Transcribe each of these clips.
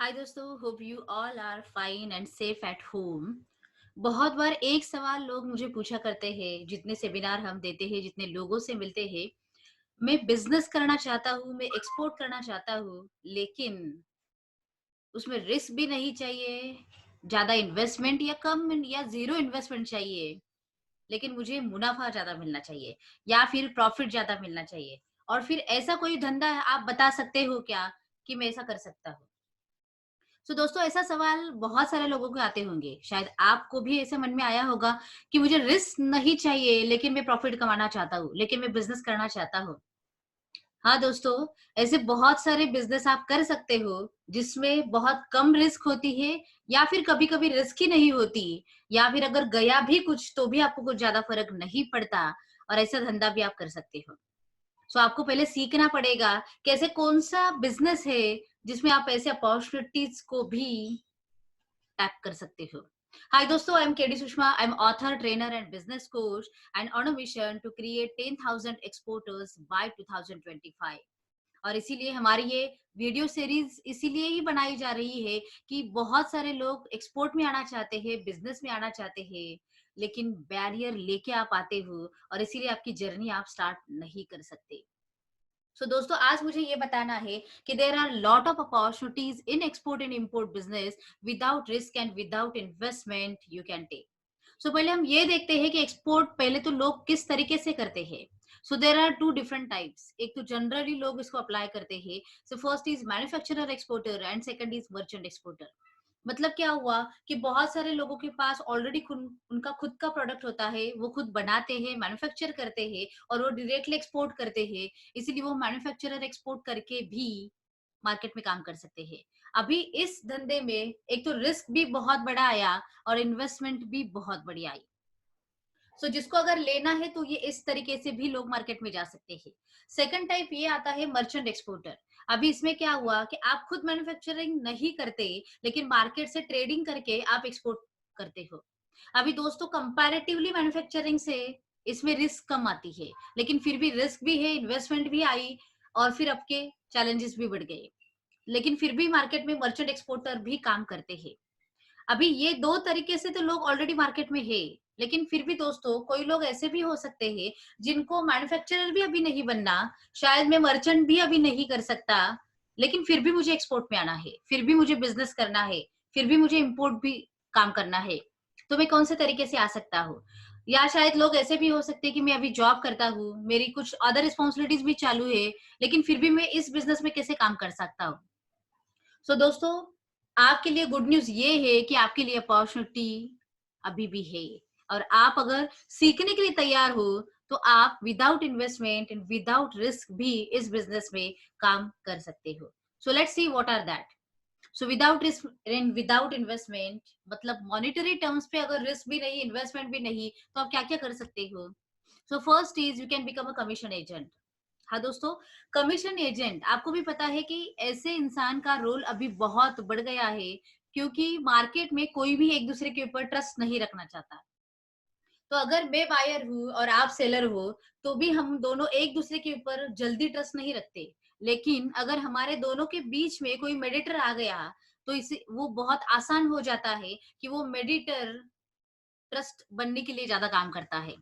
हाय दोस्तों, hope you all are fine and safe at home. बहुत बार एक सवाल लोग मुझे पूछा करते हैं, जितने सेमिनार हम देते हैं, जितने लोगों से मिलते हैं। मैं बिजनेस करना चाहता हूँ, मैं एक्सपोर्ट करना चाहता हूँ, लेकिन उसमें रिस्क भी नहीं चाहिए, ज्यादा इन्वेस्टमेंट या कम या जीरो इन्वेस्टमेंट चाहिए, लेकिन मुझे मुनाफा ज्यादा मिलना चाहिए या फिर प्रॉफिट ज्यादा मिलना चाहिए। और फिर ऐसा कोई धंधा है, आप बता सकते हो क्या कि मैं ऐसा कर सकता हूँ? दोस्तों, ऐसा सवाल बहुत सारे लोगों के आते होंगे। शायद आपको भी ऐसे मन में आया होगा कि मुझे रिस्क नहीं चाहिए, लेकिन मैं प्रॉफिट कमाना चाहता हूँ, लेकिन मैं बिजनेस करना चाहता हूँ। हाँ दोस्तों, ऐसे बहुत सारे बिजनेस आप कर सकते हो जिसमें बहुत कम रिस्क होती है, या फिर कभी कभी रिस्क ही नहीं होती, या फिर अगर गया भी कुछ तो भी आपको कुछ ज्यादा फर्क नहीं पड़ता। और ऐसा धंधा भी आप कर सकते हो। आपको पहले सीखना पड़ेगा कि ऐसे कौन सा बिजनेस है जिसमें आप ऐसे अपॉर्चुनिटीज को भी टैप कर सकते हो। हाय दोस्तों, I am KD Sushma. I am author, trainer and business coach and on a mission to create 10,000 exporters by 2025। और इसीलिए हमारी ये वीडियो सीरीज इसीलिए ही बनाई जा रही है कि बहुत सारे लोग एक्सपोर्ट में आना चाहते हैं, बिजनेस में आना चाहते हैं, लेकिन बैरियर लेके आप आते हो और इसीलिए आपकी जर्नी आप स्टार्ट नहीं कर सकते। दोस्तों, आज मुझे ये बताना है कि there are lot of opportunities in export and import business without risk and without investment you can take. पहले हम ये देखते हैं कि एक्सपोर्ट पहले तो लोग किस तरीके से करते हैं। There are two different types. एक तो जनरली लोग इसको अप्लाई करते हैं। First is manufacturer exporter and second is merchant exporter. मतलब क्या हुआ कि बहुत सारे लोगों के पास ऑलरेडी उनका खुद का प्रोडक्ट होता है, वो खुद बनाते हैं, मैन्युफैक्चर करते हैं और वो डायरेक्टली एक्सपोर्ट करते हैं। इसीलिए वो मैन्युफैक्चरर एक्सपोर्ट करके भी मार्केट में काम कर सकते हैं। अभी इस धंधे में एक तो रिस्क भी बहुत बड़ा आया और इन्वेस्टमेंट भी बहुत बड़ी आई। जिसको अगर लेना है तो ये इस तरीके से भी लोग मार्केट में जा सकते हैं। सेकंड टाइप ये आता है मर्चेंट एक्सपोर्टर। अभी इसमें क्या हुआ कि आप खुद मैन्युफैक्चरिंग नहीं करते, लेकिन मार्केट से ट्रेडिंग करके आप एक्सपोर्ट करते हो। अभी दोस्तों, कंपैरेटिवली मैन्युफैक्चरिंग से इसमें रिस्क कम आती है, लेकिन फिर भी रिस्क भी है, इन्वेस्टमेंट भी आई और फिर आपके चैलेंजेस भी बढ़ गए। लेकिन फिर भी मार्केट में मर्चेंट एक्सपोर्टर भी काम करते हैं। अभी ये दो तरीके से तो लोग ऑलरेडी मार्केट में है, लेकिन फिर भी दोस्तों, कोई लोग ऐसे भी हो सकते हैं जिनको मैन्युफैक्चरर भी अभी नहीं बनना। शायद मैं मर्चेंट भी अभी नहीं कर सकता, लेकिन फिर भी मुझे एक्सपोर्ट में आना है, फिर भी मुझे बिजनेस करना है, फिर भी मुझे इंपोर्ट भी काम करना है। तो मैं कौन से तरीके से आ सकता हूँ? या शायद लोग ऐसे भी हो सकते हैं कि मैं अभी जॉब करता हूँ, मेरी कुछ अदर रिस्पॉन्सिबिलिटीज भी चालू है, लेकिन फिर भी मैं इस बिजनेस में कैसे काम कर सकता हूँ? दोस्तों, आपके लिए गुड न्यूज ये है कि आपके लिए अपॉर्चुनिटी अभी भी है। और आप अगर सीखने के लिए तैयार हो तो आप without investment and without risk भी इस बिजनेस में काम कर सकते हो। Let's see what are that. Without risk and without investment मतलब मॉनेटरी टर्म्स पे अगर रिस्क भी नहीं, इन्वेस्टमेंट भी नहीं, तो आप क्या क्या कर सकते हो? First is you can become a commission agent. हाँ दोस्तों, कमीशन एजेंट आपको भी पता है कि ऐसे इंसान का रोल अभी बहुत बढ़ गया है, क्योंकि मार्केट में कोई भी एक दूसरे के ऊपर ट्रस्ट नहीं रखना चाहता। तो अगर मैं बायर हूँ और आप सेलर हो, तो भी हम दोनों एक दूसरे के ऊपर जल्दी ट्रस्ट नहीं रखते। लेकिन अगर हमारे दोनों के बीच में कोई मेडिएटर आ गया, तो इसे वो बहुत आसान हो जाता है कि वो मेडिएटर ट्रस्ट बनने के लिए ज्यादा काम करता है।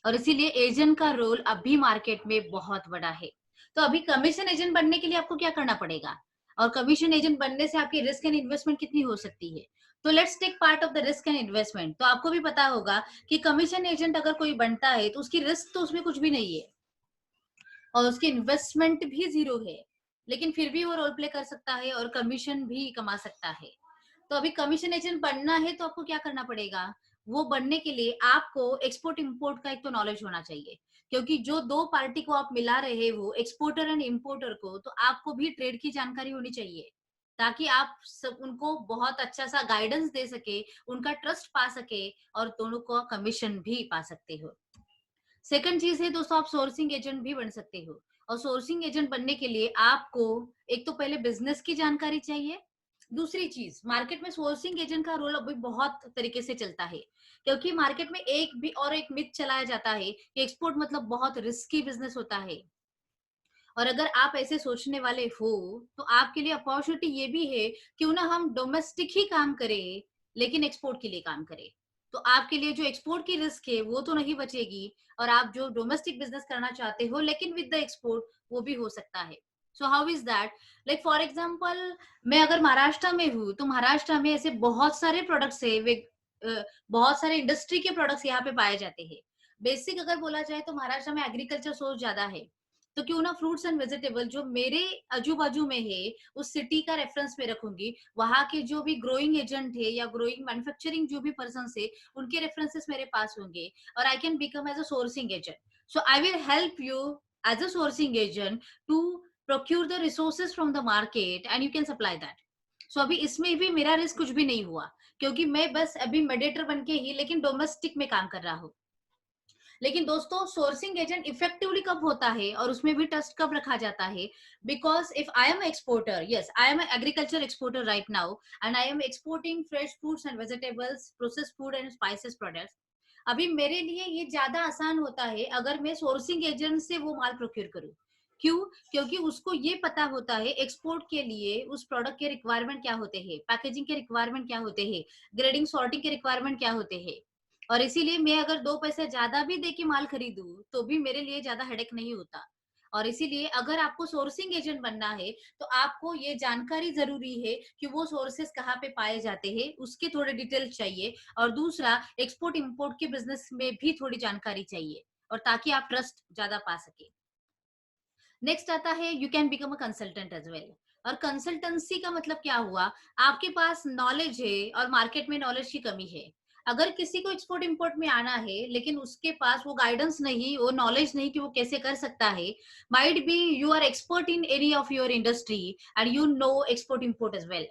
और इसीलिए एजेंट का रोल अभी मार्केट में बहुत बड़ा है। तो अभी कमीशन एजेंट बनने के लिए आपको क्या करना पड़ेगा, और कमीशन एजेंट बनने से आपकी रिस्क एंड इन्वेस्टमेंट कितनी हो सकती है? तो let's take part of the risk and investment. तो आपको भी पता होगा कि कमीशन एजेंट अगर कोई बनता है तो उसकी रिस्क तो उसमें कुछ भी नहीं है और उसकी इन्वेस्टमेंट भी जीरो है, लेकिन फिर भी वो रोल प्ले कर सकता है और कमीशन भी कमा सकता है। तो अभी कमीशन एजेंट बनना है तो आपको क्या करना पड़ेगा? वो बनने के लिए आपको एक्सपोर्ट इंपोर्ट का एक तो नॉलेज होना चाहिए, क्योंकि जो दो पार्टी को आप मिला रहे हो, एक्सपोर्टर एंड इंपोर्टर को, तो आपको भी ट्रेड की जानकारी होनी चाहिए, ताकि आप सब उनको बहुत अच्छा सा गाइडेंस दे सके, उनका ट्रस्ट पा सके और दोनों को कमीशन भी पा सकते हो। सेकंड चीज है दोस्तों, आप सोर्सिंग एजेंट भी बन सकते हो। और सोर्सिंग एजेंट बनने के लिए आपको एक तो पहले बिजनेस की जानकारी चाहिए। दूसरी चीज, मार्केट में सोर्सिंग एजेंट का रोल अभी बहुत तरीके से चलता है, क्योंकि मार्केट में एक भी और एक मिथ चलाया जाता है कि एक्सपोर्ट मतलब बहुत रिस्की बिजनेस होता है। और अगर आप ऐसे सोचने वाले हो, तो आपके लिए अपॉर्चुनिटी ये भी है, क्यों ना हम डोमेस्टिक ही काम करें, लेकिन एक्सपोर्ट के लिए काम करें। तो आपके लिए जो एक्सपोर्ट की रिस्क है, वो तो नहीं बचेगी, और आप जो डोमेस्टिक बिज़नेस करना चाहते हो, लेकिन विद द एक्सपोर्ट, वो भी हो सकता है। So how is that? Like for example, मैं अगर महाराष्ट्र में हूँ, तो महाराष्ट्र में ऐसे बहुत सारे प्रोडक्ट्स हैं, बहुत सारे इंडस्ट्री के प्रोडक्ट्स यहाँ पे पाए जाते हैं। बेसिक अगर बोला जाए तो महाराष्ट्र में एग्रीकल्चर सोर्स ज़्यादा है। तो क्यों ना फ्रूट्स एंड वेजिटेबल जो मेरे आजू-बाजू में है, उस सिटी का रेफरेंस में रखूँगी। वहाँ के जो भी ग्रोइंग एजेंट है या ग्रोइंग मैन्युफैक्चरिंग जो भी पर्सन्स है, उनके रेफरेंसेस मेरे पास होंगे, और I can become as a sourcing agent. So I will help you as a sourcing agent to procure the resources from the market and you can supply that. So अभी इसमें भी मेरा रिस्क कुछ भी नहीं हुआ, क्योंकि मैं बस अभी मेडिएटर बन के ही, लेकिन डोमेस्टिक में काम कर रहा हूँ। लेकिन दोस्तों, सोर्सिंग एजेंट इफेक्टिवली कब होता है और उसमें भी ट्रस्ट कब रखा जाता है? Because if I am exporter, yes I am agriculture exporter right now, and I am exporting fresh fruits and vegetables, process food and spices products. अभी मेरे लिए ये ज्यादा आसान होता है अगर मैं सोर्सिंग एजेंट से वो माल प्रोक्योर करूं। क्यों? क्योंकि उसको ये पता होता है एक्सपोर्ट के लिए उस प्रोडक्ट के रिक्वायरमेंट क्या होते हैं, पैकेजिंग के रिक्वायरमेंट क्या होते हैं, ग्रेडिंग सॉर्टिंग के रिक्वायरमेंट क्या होते हैं। और इसीलिए मैं अगर 2 पैसे ज़्यादा भी दे के माल खरीदूँ, तो भी मेरे लिए ज़्यादा हेडेक नहीं होता। और इसीलिए अगर आपको सोर्सिंग एजेंट बनना है, तो आपको ये जानकारी ज़रूरी है कि वो सोर्सेज़ कहाँ पे पाए जाते हैं, उसके थोड़े डिटेल्स चाहिए। और दूसरा, एक्सपोर्ट-इम्पोर्ट के बिज़नेस में भी थोड़ी जानकारी चाहिए, और ताकि आप ट्रस्ट ज़्यादा पा सकें। नेक्स्ट आता है, you can become a consultant as well. और कंसल्टेंसी का मतलब क्या हुआ? आपके पास नॉलेज है और मार्केट में नॉलेज की कमी है। अगर किसी को एक्सपोर्ट इंपोर्ट में आना है, लेकिन उसके पास वो गाइडेंस नहीं, वो नॉलेज नहीं कि वो कैसे कर सकता है, might be you are expert in any of your industry and you know export import as well.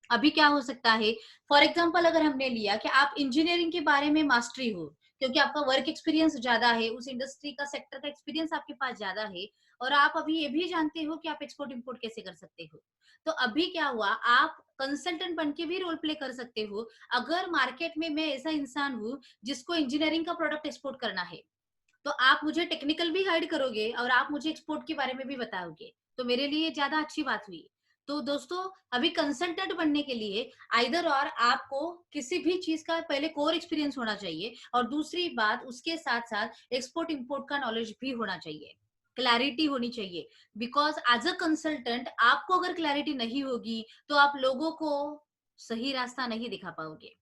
अभी क्या हो सकता है, फॉर एग्जाम्पल अगर हमने लिया कि आप इंजीनियरिंग के बारे में मास्टरी हो, क्योंकि आपका वर्क एक्सपीरियंस ज्यादा है, उस इंडस्ट्री का सेक्टर का एक्सपीरियंस आपके पास ज्यादा है, और आप अभी ये भी जानते हो कि आप एक्सपोर्ट इंपोर्ट कैसे कर सकते हो। तो अभी क्या हुआ, आप कंसल्टेंट बन के भी रोल प्ले कर सकते हो। अगर मार्केट में मैं ऐसा इंसान हूँ जिसको इंजीनियरिंग का प्रोडक्ट एक्सपोर्ट करना है, तो आप मुझे टेक्निकल भी गाइड करोगे और आप मुझे एक्सपोर्ट के बारे में भी बताओगे, तो मेरे लिए ज्यादा अच्छी बात हुई। तो दोस्तों, अभी कंसल्टेंट बनने के लिए आइदर और आपको किसी भी चीज का पहले कोर एक्सपीरियंस होना चाहिए, और दूसरी बात, उसके साथ साथ एक्सपोर्ट इंपोर्ट का नॉलेज भी होना चाहिए, क्लैरिटी होनी चाहिए। बिकॉज एज अ कंसल्टेंट आपको अगर क्लैरिटी नहीं होगी, तो आप लोगों को सही रास्ता नहीं दिखा पाओगे।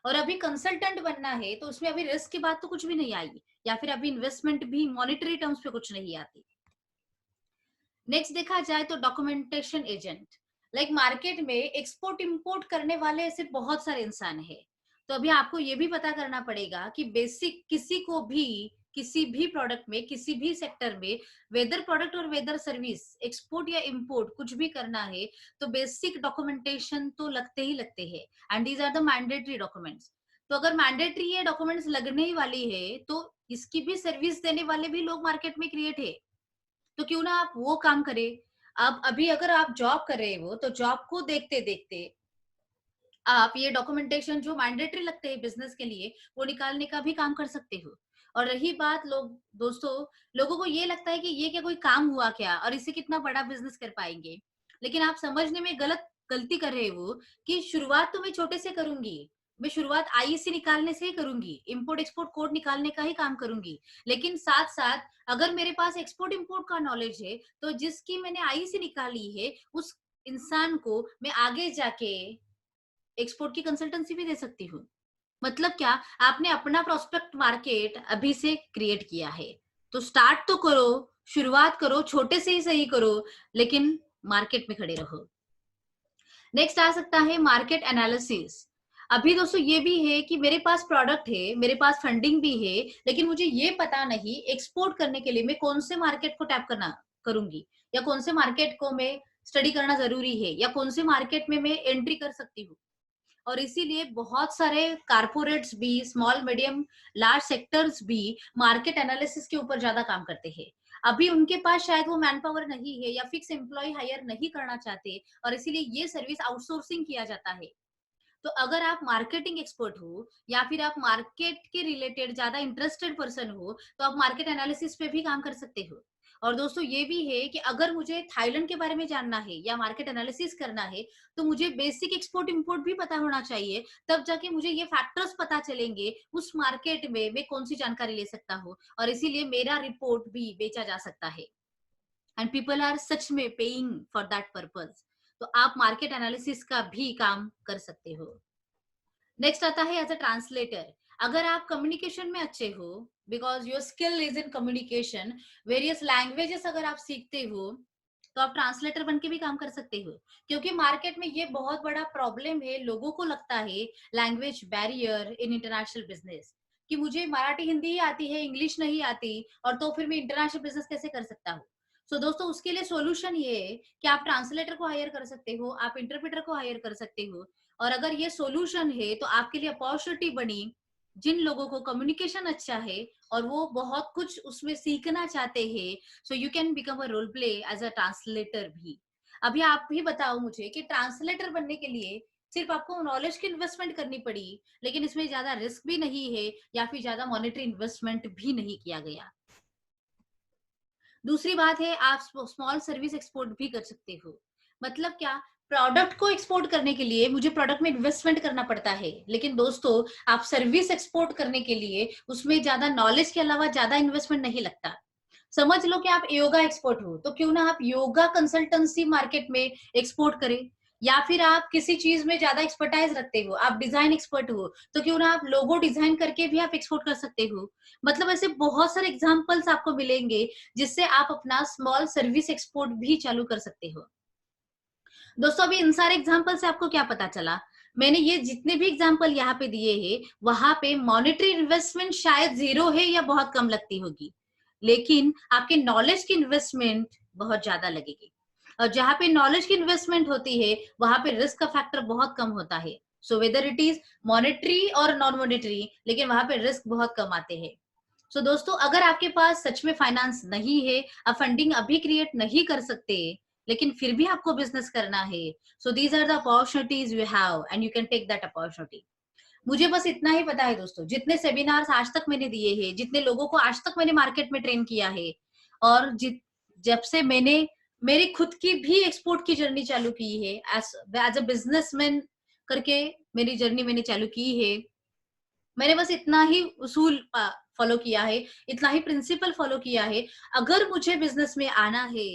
और अभी कंसल्टेंट बनना है, तो उसमें अभी रिस्क की बात तो कुछ भी नहीं आई, या फिर अभी इन्वेस्टमेंट भी मॉनेटरी टर्म्स पे कुछ नहीं आती। नेक्स्ट देखा जाए तो डॉक्यूमेंटेशन एजेंट, लाइक मार्केट में एक्सपोर्ट इंपोर्ट करने वाले ऐसे बहुत सारे इंसान है। तो अभी आपको ये भी पता करना पड़ेगा कि बेसिक किसी को भी किसी भी प्रोडक्ट में, किसी भी सेक्टर में, वेदर प्रोडक्ट और वेदर सर्विस, एक्सपोर्ट या इंपोर्ट कुछ भी करना है, तो बेसिक डॉक्यूमेंटेशन तो लगते ही लगते हैं, and these are the mandatory documents. तो अगर मैंडेटरी ये डॉक्यूमेंट्स लगने ही वाली है, तो इसकी भी सर्विस देने वाले भी लोग मार्केट में क्रिएट है। तो क्यों ना आप वो काम करें। अब अभी अगर आप जॉब कर रहे हो, तो जॉब को देखते-देखते आप ये डॉक्यूमेंटेशन जो मैंडेटरी लगते हैं बिज़नेस के लिए, वो निकालने का भी काम कर सकते हो। और रही बात दोस्तों, लोगों को ये लगता है कि ये क्या कोई काम हुआ क्या, और इससे कितना बड़ा बिज़नेस कर पाएँगे। लेकिन आप समझने में गलती कर रहे हो कि शुरुआत तो मैं छोटे से करूँगी। मैं शुरुआत आईईसी निकालने से ही करूँगी, इम्पोर्ट एक्सपोर्ट कोड निकालने का ही काम करूँगी। लेकिन साथ-साथ अगर मेरे पास एक्सपोर्ट इम्पोर्ट का नॉलेज है, तो जिसकी मैंने आईईसी निकाली है, उस इंसान को मैं आगे जाके एक्सपोर्ट की कंसल्टेंसी भी दे सकती हूँ। मतलब क्या, आपने अपना प्रोस्पेक्ट मार्केट अभी से क्रिएट किया है। तो स्टार्ट तो करो, शुरुआत करो, छोटे से ही सही करो, लेकिन मार्केट में खड़े रहो। नेक्स्ट आ सकता है मार्केट एनालिसिस। अभी दोस्तों ये भी है कि मेरे पास प्रोडक्ट है, मेरे पास फंडिंग भी है, लेकिन मुझे ये पता नहीं एक्सपोर्ट करने के लिए मैं कौन से मार्केट को टैप करना करूंगी, या कौन से मार्केट को मैं स्टडी करना जरूरी है, या कौन से मार्केट में मैं एंट्री कर सकती हूँ। और इसीलिए बहुत सारे कारपोरेट्स भी, स्मॉल मीडियम लार्ज सेक्टर्स भी मार्केट एनालिसिस के ऊपर ज्यादा काम करते हैं। अभी उनके पास शायद वो मैन पावर नहीं है, या फिक्स एम्प्लॉय हायर नहीं करना चाहते, और इसीलिए ये सर्विस आउटसोर्सिंग किया जाता है। तो अगर आप मार्केटिंग एक्सपर्ट हो, या फिर आप मार्केट के रिलेटेड ज्यादा इंटरेस्टेड पर्सन हो, तो आप मार्केट एनालिसिस पे भी काम कर सकते हो। और दोस्तों ये भी है कि अगर मुझे थाईलैंड के बारे में जानना है या मार्केट एनालिसिस करना है, तो मुझे बेसिक एक्सपोर्ट इंपोर्ट भी पता होना चाहिए। तब जाके मुझे ये फैक्टर्स पता चलेंगे उस मार्केट में मैं कौन सी जानकारी ले सकता हूँ, और इसीलिए मेरा रिपोर्ट भी बेचा जा सकता है। एंड पीपल आर सच में पेइंग फॉर दैट पर्पज। तो आप मार्केट एनालिसिस का भी काम कर सकते हो। नेक्स्ट आता है एज अ ट्रांसलेटर। अगर आप कम्युनिकेशन में अच्छे हो, because your skill is in communication, various languages अगर आप सीखते हो, तो आप ट्रांसलेटर बन के भी काम कर सकते हो। क्योंकि मार्केट में ये बहुत बड़ा प्रॉब्लम है, लोगों को लगता है language barrier in international business, कि मुझे मराठी हिंदी ही आती है, इंग्लिश नहीं आती, और तो फिर मैं इंटरनेशनल बिजनेस कैसे कर सकता हूँ। सो दोस्तों, उसके लिए सॉल्यूशन ये है कि आप ट्रांसलेटर को हायर कर सकते हो, आप इंटरप्रेटर को हायर कर सकते हो। और अगर ये सॉल्यूशन है तो आपके लिए अपॉर्चुनिटी बनी, जिन लोगों को कम्युनिकेशन अच्छा है और वो बहुत कुछ उसमें सीखना चाहते हैं, so you can become a role play as a translator भी। अभी आप भी बताओ मुझे कि ट्रांसलेटर बनने के लिए सिर्फ आपको नॉलेज की इन्वेस्टमेंट करनी पड़ी, लेकिन इसमें ज्यादा रिस्क भी नहीं है या फिर ज्यादा मॉनेटरी इन्वेस्टमेंट भी नहीं किया गया। दूसरी बात है, आप स्मॉल सर्विस एक्सपोर्ट भी कर सकते हो। मतलब क्या? प्रोडक्ट को एक्सपोर्ट करने के लिए मुझे प्रोडक्ट में इन्वेस्टमेंट करना पड़ता है, लेकिन दोस्तों आप सर्विस एक्सपोर्ट करने के लिए उसमें ज्यादा नॉलेज के अलावा ज्यादा इन्वेस्टमेंट नहीं लगता। समझ लो कि आप योगा एक्सपर्ट हो, तो क्यों ना आप योगा कंसल्टेंसी मार्केट में एक्सपोर्ट करें। या फिर आप किसी चीज में ज्यादा एक्सपर्टाइज रखते हो, आप डिजाइन एक्सपर्ट हो, तो क्यों ना आप लोगो डिजाइन करके भी आप एक्सपोर्ट कर सकते हो। मतलब ऐसे बहुत सारे एग्जांपल्स आपको मिलेंगे जिससे आप अपना स्मॉल सर्विस एक्सपोर्ट भी चालू कर सकते हो। दोस्तों, अभी इन सारे एग्जांपल से आपको क्या पता चला? मैंने ये जितने भी एग्जांपल यहाँ पे दिए हैं, वहां पे मॉनेटरी इन्वेस्टमेंट शायद जीरो है या बहुत कम लगती होगी, लेकिन आपके नॉलेज की इन्वेस्टमेंट बहुत ज्यादा लगेगी। और जहाँ पे नॉलेज की इन्वेस्टमेंट होती है, वहां पे रिस्क का फैक्टर बहुत कम होता है। So whether it is monetary और नॉन मॉनेटरी, लेकिन वहां पे रिस्क बहुत कम आते हैं। सो दोस्तों, अगर आपके पास सच में फाइनेंस नहीं है, आप फंडिंग अभी क्रिएट नहीं कर सकते, लेकिन फिर भी आपको बिजनेस करना है, so these are the opportunities you have and you can take that opportunity. मुझे बस इतना ही पता है दोस्तों, जितने सेमिनार्स आज तक मैंने दिए हैं, जितने लोगों को आज तक मैंने मार्केट में ट्रेन किया है, और जब से मैंने मेरी खुद की भी एक्सपोर्ट की जर्नी चालू की है, एज अ बिजनेसमैन करके मेरी जर्नी मैंने चालू की है, मैंने बस इतना ही उसूल फॉलो किया है, इतना ही प्रिंसिपल फॉलो किया है। अगर मुझे बिजनेस में आना है,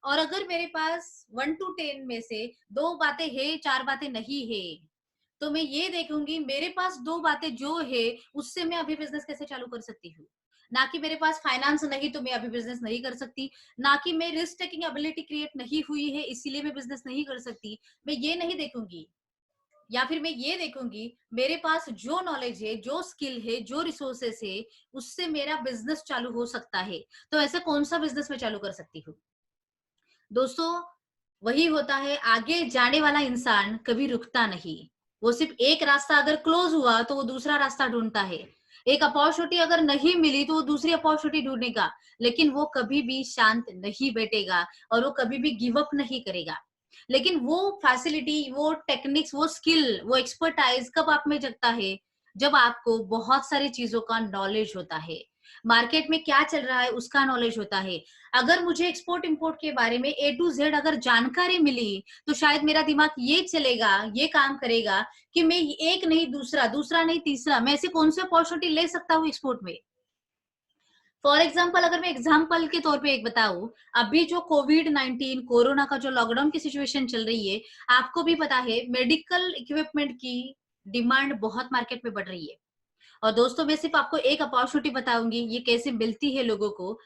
और अगर मेरे पास 1 to 10 में से 2 बातें है, 4 बातें नहीं है, तो मैं ये देखूंगी मेरे पास 2 बातें जो है, उससे मैं अभी बिजनेस कैसे चालू कर सकती हूँ। ना कि मेरे पास फाइनेंस नहीं तो मैं अभी बिजनेस नहीं कर सकती, ना कि मैं रिस्क टेकिंग एबिलिटी क्रिएट नहीं हुई है इसीलिए मैं बिजनेस नहीं कर सकती। मैं ये नहीं देखूंगी, या फिर मैं ये देखूंगी मेरे पास जो नॉलेज है, जो स्किल है, जो रिसोर्सेस है, उससे मेरा बिजनेस चालू हो सकता है। तो ऐसा कौन सा बिजनेस मैं चालू कर सकती हूँ? दोस्तों, वही होता है, आगे जाने वाला इंसान कभी रुकता नहीं। वो सिर्फ एक रास्ता अगर क्लोज हुआ तो वो दूसरा रास्ता ढूंढता है। एक अपॉर्चुनिटी अगर नहीं मिली तो वो दूसरी अपॉर्चुनिटी ढूंढेगा, लेकिन वो कभी भी शांत नहीं बैठेगा और वो कभी भी गिव अप नहीं करेगा। लेकिन वो फैसिलिटी, वो टेक्निक्स, वो स्किल, वो एक्सपर्टाइज कब आप में जगता है? जब आपको बहुत सारी चीजों का नॉलेज होता है, मार्केट में क्या चल रहा है उसका नॉलेज होता है। अगर मुझे एक्सपोर्ट इंपोर्ट के बारे में ए टू जेड अगर जानकारी मिली, तो शायद मेरा दिमाग ये चलेगा, ये काम करेगा कि मैं एक नहीं दूसरा, दूसरा नहीं तीसरा, मैं ऐसे कौन से अपॉर्चुनिटी ले सकता हूँ एक्सपोर्ट में। फॉर एग्जाम्पल, अगर मैं एग्जाम्पल के तौर पे एक बताऊं, अभी जो कोविड-19 कोरोना का जो लॉकडाउन की सिचुएशन चल रही है, आपको भी पता है मेडिकल इक्विपमेंट की डिमांड बहुत मार्केट में बढ़ रही है। और दोस्तों, मैं सिर्फ आपको एक अपॉर्चुनिटी बताऊंगी ये कैसे मिलती है लोगों को।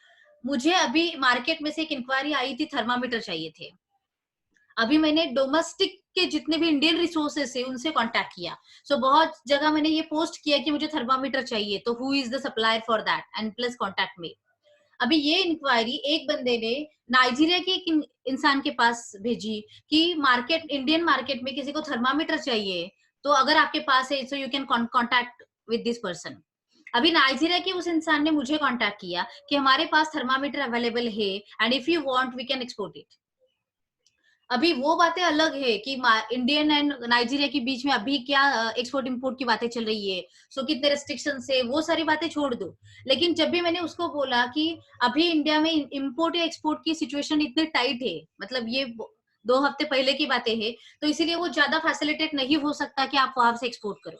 मुझे अभी मार्केट में से एक इंक्वायरी आई थी, थर्मामीटर चाहिए थे। अभी मैंने डोमेस्टिक के जितने भी इंडियन रिसोर्सेस है उनसे कांटेक्ट किया। बहुत जगह मैंने ये पोस्ट किया कि मुझे थर्मामीटर चाहिए, तो who is the supplier for that and please contact me. अभी ये इंक्वायरी एक बंदे ने नाइजीरिया के एक इंसान के पास भेजी कि मार्केट, इंडियन मार्केट में किसी को थर्मामीटर चाहिए, तो अगर आपके पास है so you can contact with this person. अभी नाइजीरिया के उस इंसान ने मुझे कांटेक्ट किया कि हमारे पास थर्मामीटर अवेलेबल है and if you want we can export it. अभी वो बातें अलग है कि इंडियन एंड नाइजीरिया के बीच में अभी क्या एक्सपोर्ट इंपोर्ट की बातें चल रही है, सो कितने रेस्ट्रिक्शन है, वो सारी बातें छोड़ दो। लेकिन जब भी मैंने उसको बोला कि अभी इंडिया में इंपोर्ट या एक्सपोर्ट की सिचुएशन इतनी टाइट है, मतलब ये 2 हफ्ते पहले की बातें हैं, तो इसीलिए वो ज्यादा फैसिलिटेट नहीं हो सकता कि आप वहां से एक्सपोर्ट करो।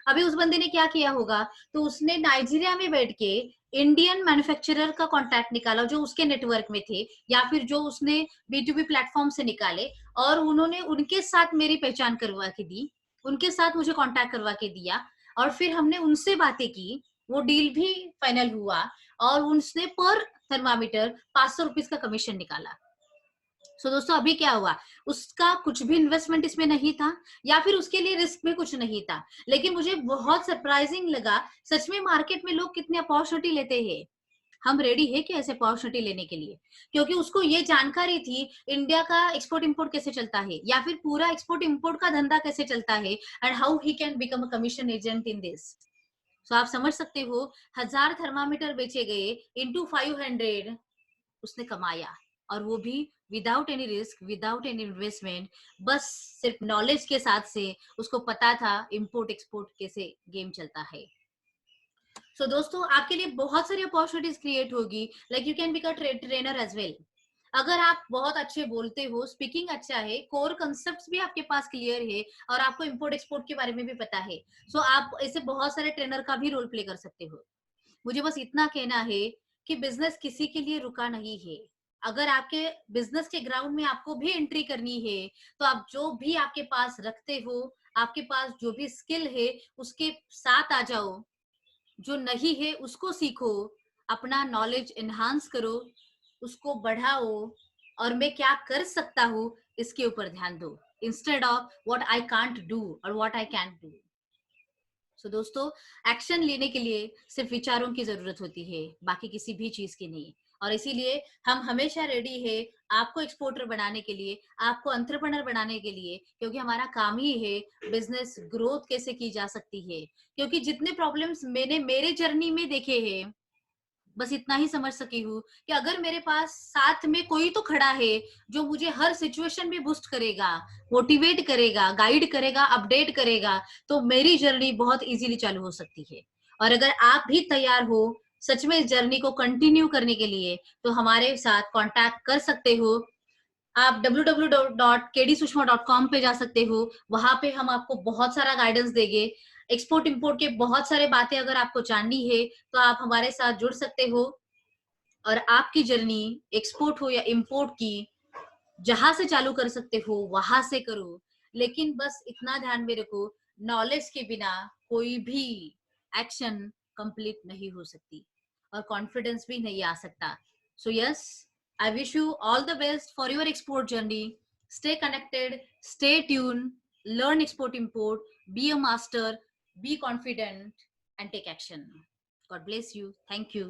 अभी उस बंदे ने क्या किया होगा, तो उसने नाइजीरिया में बैठ के इंडियन मैन्युफैक्चरर का कॉन्टैक्ट निकाला जो उसके नेटवर्क में थे, या फिर जो उसने B2B प्लेटफॉर्म से निकाले, और उन्होंने उनके साथ मेरी पहचान करवा के दी, उनके साथ मुझे कॉन्टैक्ट करवा के दिया, और फिर हमने उनसे बातें की, वो डील भी फाइनल हुआ, और उसने पर थर्मामीटर 500 रुपीज का कमीशन निकाला। सो दोस्तों अभी क्या हुआ, उसका कुछ भी इन्वेस्टमेंट इसमें नहीं था, या फिर उसके लिए रिस्क में कुछ नहीं था, लेकिन मुझे बहुत सरप्राइजिंग लगा। सच में मार्केट में लोग कितने अपॉर्चुनिटी लेते हैं, हम रेडी है क्या ऐसे अपॉर्चुनिटी लेने के लिए? क्योंकि उसको ये जानकारी थी इंडिया का एक्सपोर्ट इंपोर्ट कैसे चलता है, या फिर पूरा एक्सपोर्ट इंपोर्ट का धंधा कैसे चलता है, and how he can become a commission agent in this. So आप समझ सकते हो, 1000 थर्मामीटर बेचे गए इंटू 500 उसने कमाया, और वो भी without any risk, without any investment, बस सिर्फ नॉलेज के साथ से उसको पता था इंपोर्ट एक्सपोर्ट कैसे गेम चलता है। सो दोस्तों आपके लिए बहुत सारी अपॉर्चुनिटीज क्रिएट होगी, like you can become trainer as well. अगर आप बहुत अच्छे बोलते हो, स्पीकिंग अच्छा है, कोर कंसेप्ट भी आपके पास क्लियर है, और आपको इंपोर्ट एक्सपोर्ट के बारे में भी पता है, सो आप ऐसे बहुत सारे ट्रेनर का भी रोल प्ले कर सकते हो। मुझे बस इतना कहना है कि बिजनेस किसी के लिए रुका नहीं है। अगर आपके बिजनेस के ग्राउंड में आपको भी एंट्री करनी है, तो आप जो भी आपके पास रखते हो, आपके पास जो भी स्किल है, उसके साथ आ जाओ। जो नहीं है उसको सीखो, अपना नॉलेज एनहांस करो, उसको बढ़ाओ, और मैं क्या कर सकता हूँ इसके ऊपर ध्यान दो, instead of what I can't do और व्हाट आई कैन डू। सो दोस्तों, एक्शन लेने के लिए सिर्फ विचारों की जरूरत होती है, बाकी किसी भी चीज की नहीं। और इसीलिए हम हमेशा रेडी है आपको एक्सपोर्टर बनाने के लिए, आपको एंटरप्रेन्योर बनाने के लिए, क्योंकि हमारा काम ही है बिजनेस ग्रोथ कैसे की जा सकती है। क्योंकि जितने प्रॉब्लम्स मैंने मेरे जर्नी में देखे हैं, बस इतना ही समझ सकी हूँ कि अगर मेरे पास साथ में कोई तो खड़ा है जो मुझे हर सिचुएशन में बूस्ट करेगा, मोटिवेट करेगा, गाइड करेगा, अपडेट करेगा, तो मेरी जर्नी बहुत इजीली चालू हो सकती है। और अगर आप भी तैयार हो सच में इस जर्नी को कंटिन्यू करने के लिए, तो हमारे साथ कांटेक्ट कर सकते हो। आप www.kdsushma.com पे जा सकते हो, वहां पे हम आपको बहुत सारा गाइडेंस देंगे। एक्सपोर्ट इंपोर्ट के बहुत सारे बातें अगर आपको जाननी है, तो आप हमारे साथ जुड़ सकते हो, और आपकी जर्नी एक्सपोर्ट हो या इंपोर्ट की, जहां से चालू कर सकते हो वहां से करो। लेकिन बस इतना ध्यान में रखो, नॉलेज के बिना कोई भी एक्शन कंप्लीट नहीं हो सकती, और कॉन्फिडेंस भी नहीं आ सकता। So yes, I wish you all the best for your export journey. Stay connected, stay tune, learn export import, be a master, be confident, and take action. God bless you, thank you.